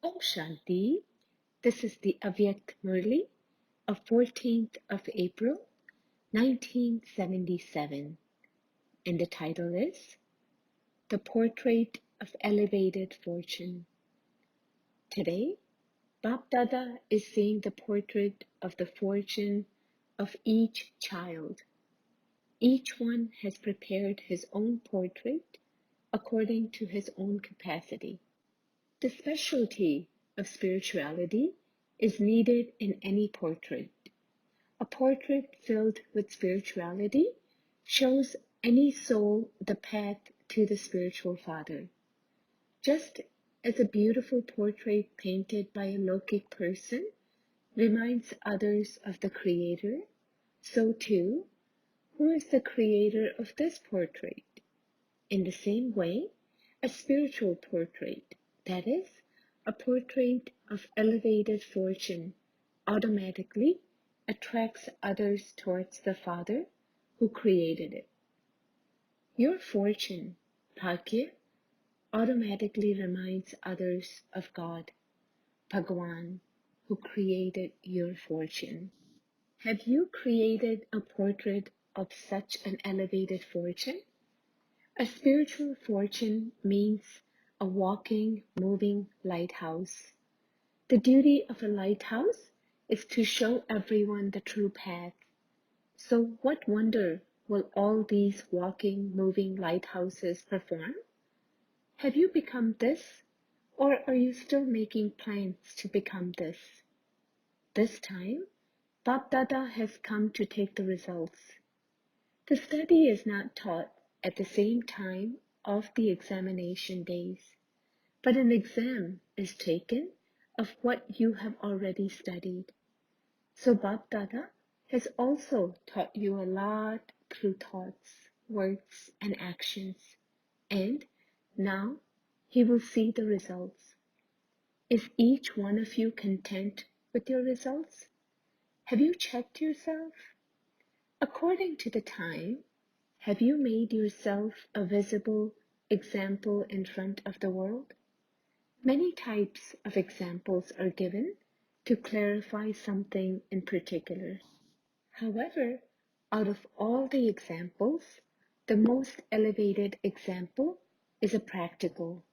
Om Shanti. This is the Avyakt Murli of 14th of April, 1977. And the title is The Portrait of Elevated Fortune. Today, Bap Dada is seeing the portrait of the fortune of each child. Each one has prepared his own portrait according to his own capacity. The specialty of spirituality is needed in any portrait. A portrait filled with spirituality shows any soul the path to the spiritual father. Just as a beautiful portrait painted by a Lokic person reminds others of the Creator, so too, who is the creator of this portrait? In the same way, a spiritual portrait, that is, a portrait of elevated fortune, automatically attracts others towards the Father who created it. Your fortune, Bhagya, automatically reminds others of God, Bhagwan, who created your fortune. Have you created a portrait of such an elevated fortune? A spiritual fortune means a walking, moving lighthouse. The duty of a lighthouse is to show everyone the true path. So what wonder will all these walking, moving lighthouses perform? Have you become this, or are you still making plans to become this? This time, Bap Dada has come to take the results. The study is not taught at the same time of the examination days, but an exam is taken of what you have already studied. So Bap Dada has also taught you a lot through thoughts, words, and actions, and now he will see the results. Is each one of you content with your results? Have you checked yourself? According to the time, have you made yourself a visible example in front of the world? Many types of examples are given to clarify something in particular. However, out of all the examples, the most elevated example is a practical,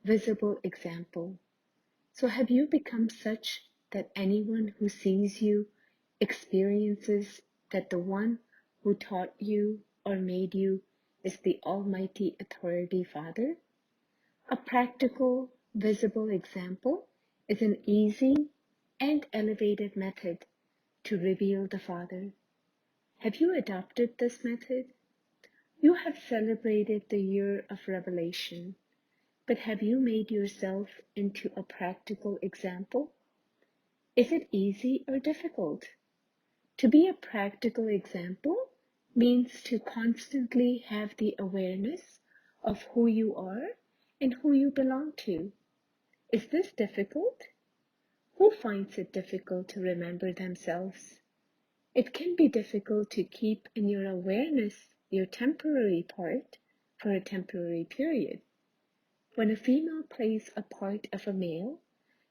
visible example. So have you become such that anyone who sees you experiences that the one who taught you or made you is the Almighty Authority Father? A practical, visible example is an easy and elevated method to reveal the Father. Have you adopted this method? You have celebrated the year of revelation, but have you made yourself into a practical example? Is it easy or difficult? To be a practical example means to constantly have the awareness of who you are and who you belong to. Is this difficult? Who finds it difficult to remember themselves? It can be difficult to keep in your awareness your temporary part for a temporary period. When a female plays a part of a male,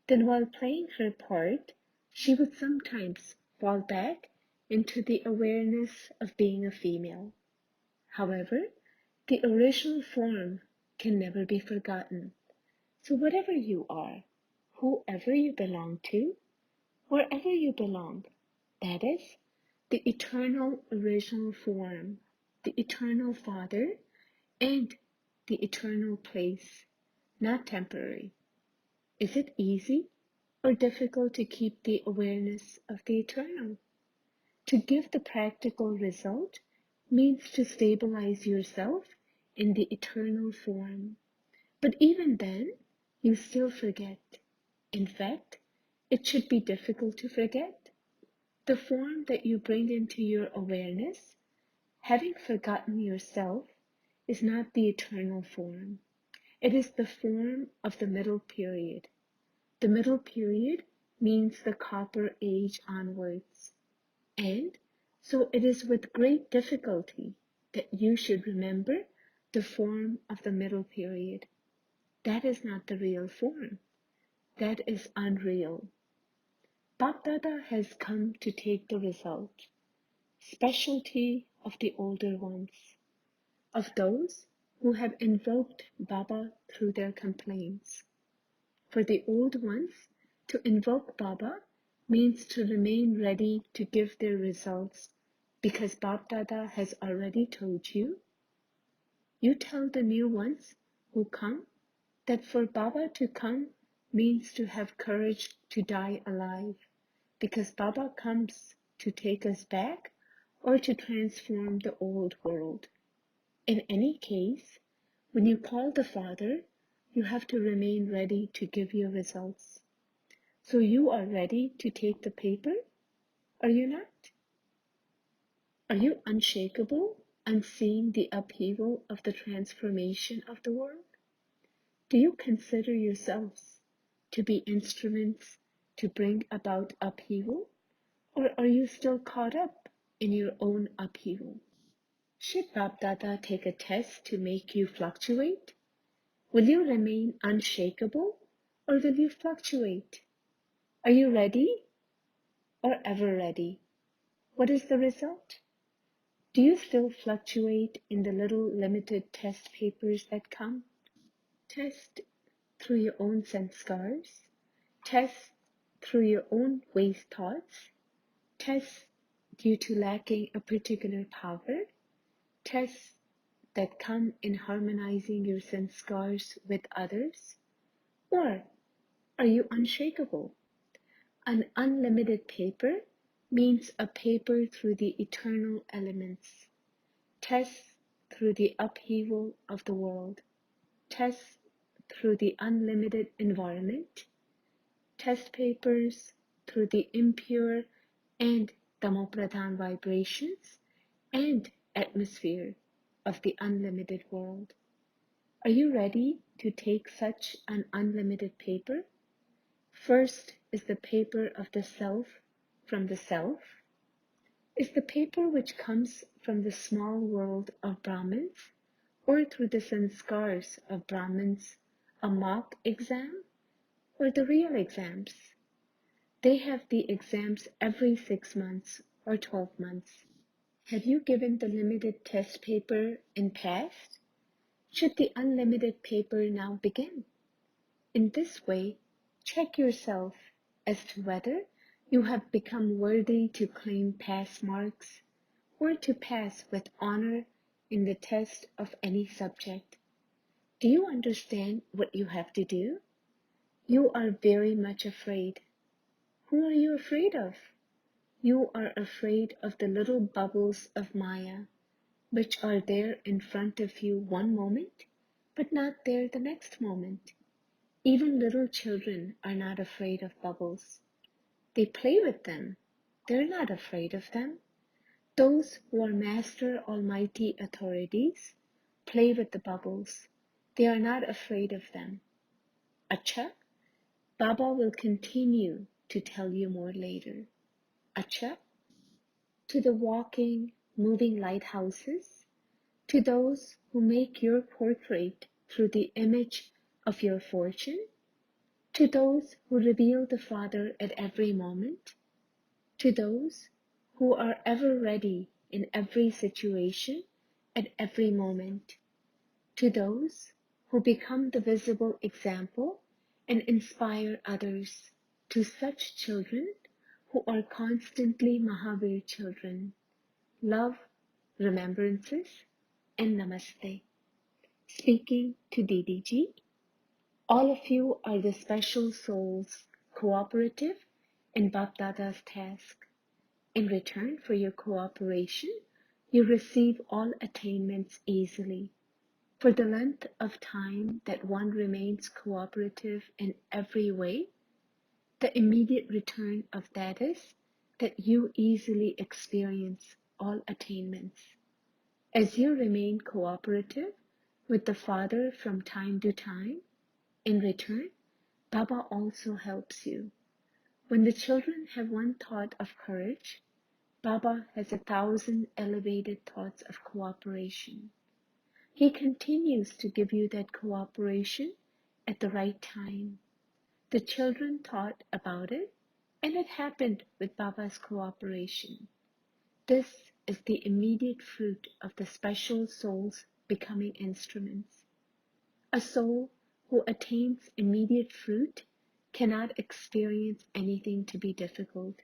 then while playing her part, she would sometimes fall back into the awareness of being a female. However, the original form can never be forgotten. So whatever you are, whoever you belong to, wherever you belong, that is, the eternal original form, the eternal Father, and the eternal place, not temporary. Is it easy or difficult to keep the awareness of the eternal? To give the practical result means to stabilize yourself in the eternal form. But even then, you still forget. In fact, it should be difficult to forget. The form that you bring into your awareness, having forgotten yourself, is not the eternal form. It is the form of the middle period. The middle period means the Copper Age onwards. And so it is with great difficulty that you should remember the form of the middle period. That is not the real form. that is unreal. Bapdada has come to take the result, specialty of the older ones, of those who have invoked Baba through their complaints. For the old ones, to invoke Baba means to remain ready to give their results because Bapdada has already told you. You tell the new ones who come that for Baba to come means to have courage to die alive, because Baba comes to take us back or to transform the old world. In any case, when you call the Father, you have to remain ready to give your results. So you are ready to take the paper, are you not? Are you unshakable and seeing the upheaval of the transformation of the world? Do you consider yourselves to be instruments to bring about upheaval, or are you still caught up in your own upheaval? Should Bapdada take a test to make you fluctuate? Will you remain unshakable, or will you fluctuate? Are you ready or ever ready? What is the result? Do you still fluctuate in the little limited test papers that come? Test through your own sanskars, test through your own waste thoughts, test due to lacking a particular power, tests that come in harmonizing your sanskars with others, or are you unshakable? An unlimited paper means a paper through the eternal elements, tests through the upheaval of the world, tests through the unlimited environment, test papers through the impure and tamopradhan vibrations and atmosphere of the unlimited world. Are you ready to take such an unlimited paper? First is the paper of the self from the self, is the paper which comes from the small world of Brahmins or through the sanskars of Brahmins, a mock exam or the real exams. They have the exams every 6 months or 12 months. Have you given the limited test paper in past? Should the unlimited paper now begin? In this way, check yourself as to whether you have become worthy to claim pass marks or to pass with honor in the test of any subject. Do you understand what you have to do? You are very much afraid. Who are you afraid of? You are afraid of the little bubbles of Maya, which are there in front of you one moment, but not there the next moment. Even little children are not afraid of bubbles. They play with them. They're not afraid of them. Those who are master almighty authorities play with the bubbles. They are not afraid of them. Acha, Baba will continue to tell you more later. Acha, to the walking, moving lighthouses, to those who make your portrait through the image of your fortune, to those who reveal the Father at every moment, to those who are ever ready in every situation, at every moment, to those who become the visible example and inspire others, to such children who are constantly Mahavir children, love, remembrances, and namaste. Speaking to Didi Ji, all of you are the special souls, cooperative in Bapdada's task. In return for your cooperation, you receive all attainments easily. For the length of time that one remains cooperative in every way, the immediate return of that is that you easily experience all attainments. As you remain cooperative with the Father from time to time, in return, Baba also helps you. When the children have one thought of courage, Baba has 1,000 elevated thoughts of cooperation. He continues to give you that cooperation at the right time. The children thought about it, and it happened with Baba's cooperation. This is the immediate fruit of the special souls becoming instruments. A soul who attains immediate fruit cannot experience anything to be difficult.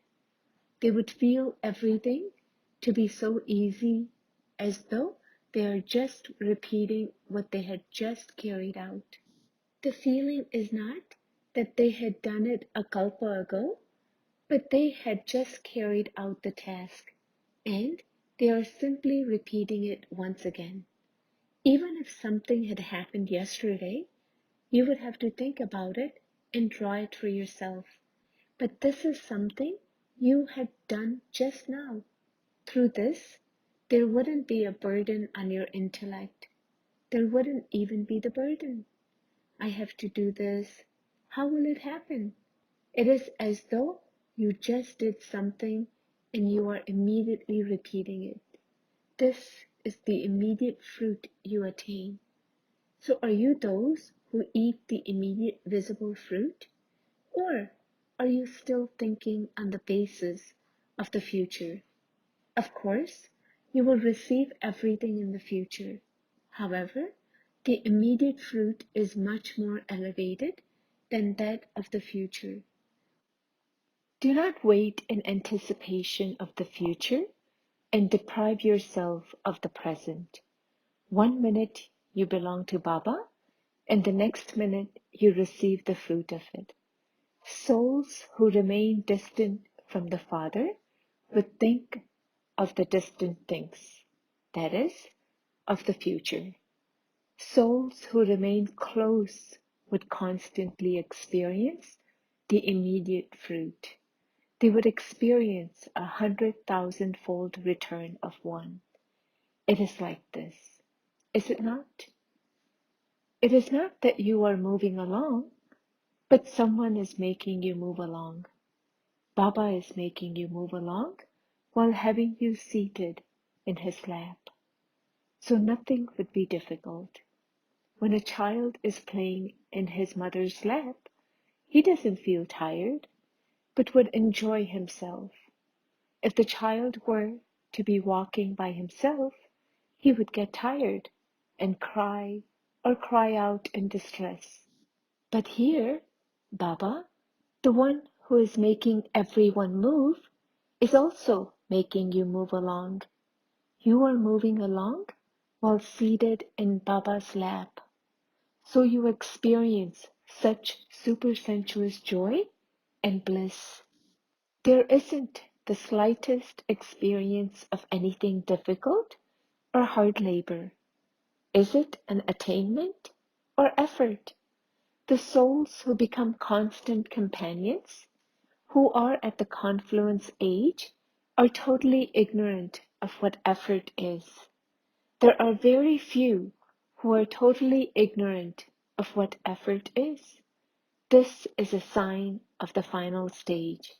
They would feel everything to be so easy, as though they are just repeating what they had just carried out. The feeling is not that they had done it a kalpa ago, but they had just carried out the task, and they are simply repeating it once again. Even if something had happened yesterday, you would have to think about it and draw it for yourself. But this is something you had done just now. Through this, there wouldn't be a burden on your intellect. There wouldn't even be the burden. I have to do this. How will it happen? It is as though you just did something and you are immediately repeating it. This is the immediate fruit you attain. So are you those who eat the immediate visible fruit? Or are you still thinking on the basis of the future? Of course, you will receive everything in the future. However, the immediate fruit is much more elevated than that of the future. Do not wait in anticipation of the future and deprive yourself of the present. 1 minute you belong to Baba, and the next minute you receive the fruit of it. Souls who remain distant from the Father would think of the distant things, that is, of the future. Souls who remain close would constantly experience the immediate fruit. They would experience 100,000-fold return of one. It is like this, is it not? It is not that you are moving along, but someone is making you move along. Baba is making you move along while having you seated in his lap. So nothing would be difficult. When a child is playing in his mother's lap, he doesn't feel tired, but would enjoy himself. If the child were to be walking by himself, he would get tired and cry or cry out in distress. But here, Baba, the one who is making everyone move, is also making you move along. You are moving along while seated in Baba's lap. So you experience such supersensuous joy and bliss. There isn't the slightest experience of anything difficult or hard labor. Is it an attainment or effort? The souls who become constant companions, who are at the confluence age, are totally ignorant of what effort is. There are very few who are totally ignorant of what effort is. This is a sign of the final stage.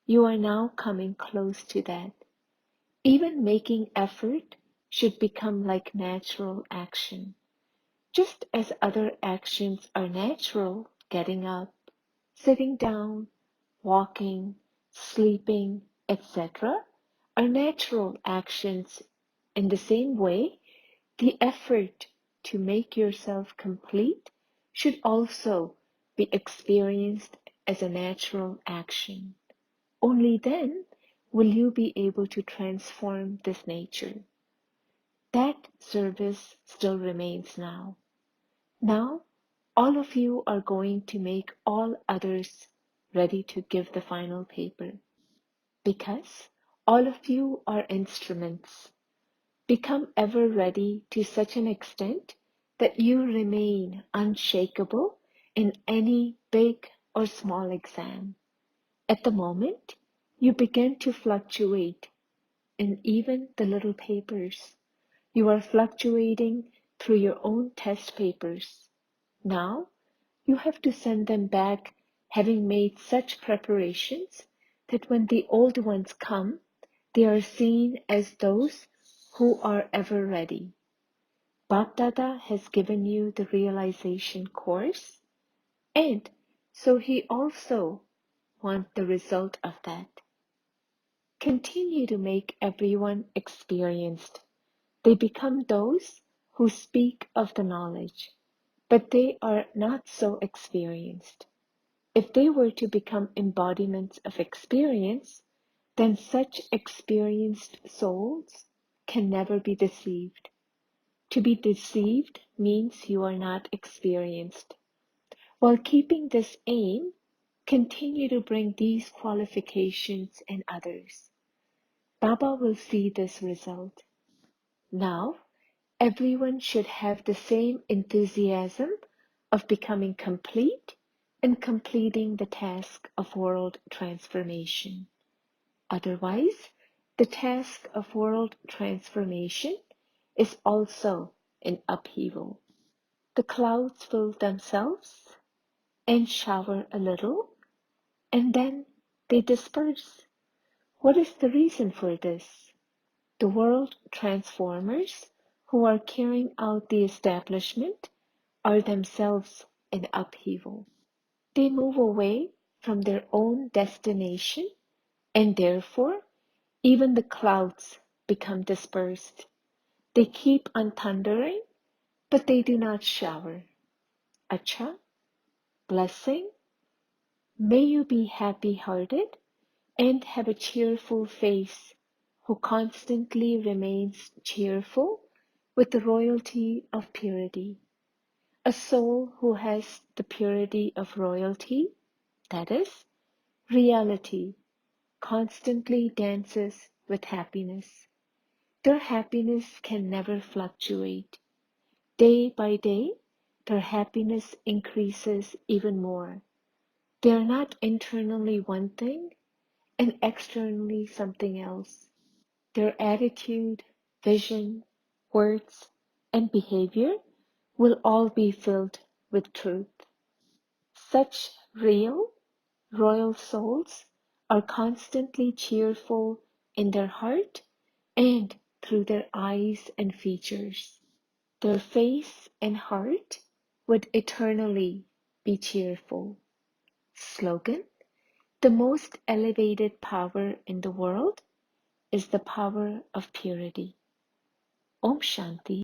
You are now coming close to that. Even making effort should become like natural action. Just as other actions are natural, getting up, sitting down, walking, sleeping, etc., are natural actions. In the same way, the effort to make yourself complete should also be experienced as a natural action. Only then will you be able to transform this nature. That service still remains now. Now, all of you are going to make all others ready to give the final paper, because all of you are instruments. Become ever ready to such an extent that you remain unshakable in any big or small exam. At the moment, you begin to fluctuate in even the little papers. You are fluctuating through your own test papers. Now, you have to send them back having made such preparations that when the old ones come, they are seen as those who are ever ready. Bap Dada has given you the realization course, and So he also wants the result of that. Continue to make everyone experienced. They become those who speak of the knowledge, but they are not so experienced. If they were to become embodiments of experience, then such experienced souls can never be deceived. To be deceived means you are not experienced. While keeping this aim, continue to bring these qualifications and others. Baba will see this result. Now, everyone should have the same enthusiasm of becoming complete and completing the task of world transformation. Otherwise, the task of world transformation is also in upheaval. The clouds fill themselves and shower a little, and then they disperse. What is the reason for this? The world transformers who are carrying out the establishment are themselves in upheaval. They move away from their own destination, and therefore even the clouds become dispersed. They keep on thundering, but they do not shower. Acha, blessing, may you be happy-hearted and have a cheerful face, who constantly remains cheerful with the royalty of purity. A soul who has the purity of royalty, that is, reality, constantly dances with happiness. Their happiness can never fluctuate. Day by day, their happiness increases even more. They are not internally one thing and externally something else. Their attitude, vision, words, and behavior will all be filled with truth. Such real, royal souls are constantly cheerful in their heart and through their eyes and features. Their face and heart would eternally be cheerful. Slogan: the most elevated power in the world is the power of purity. Om Shanti.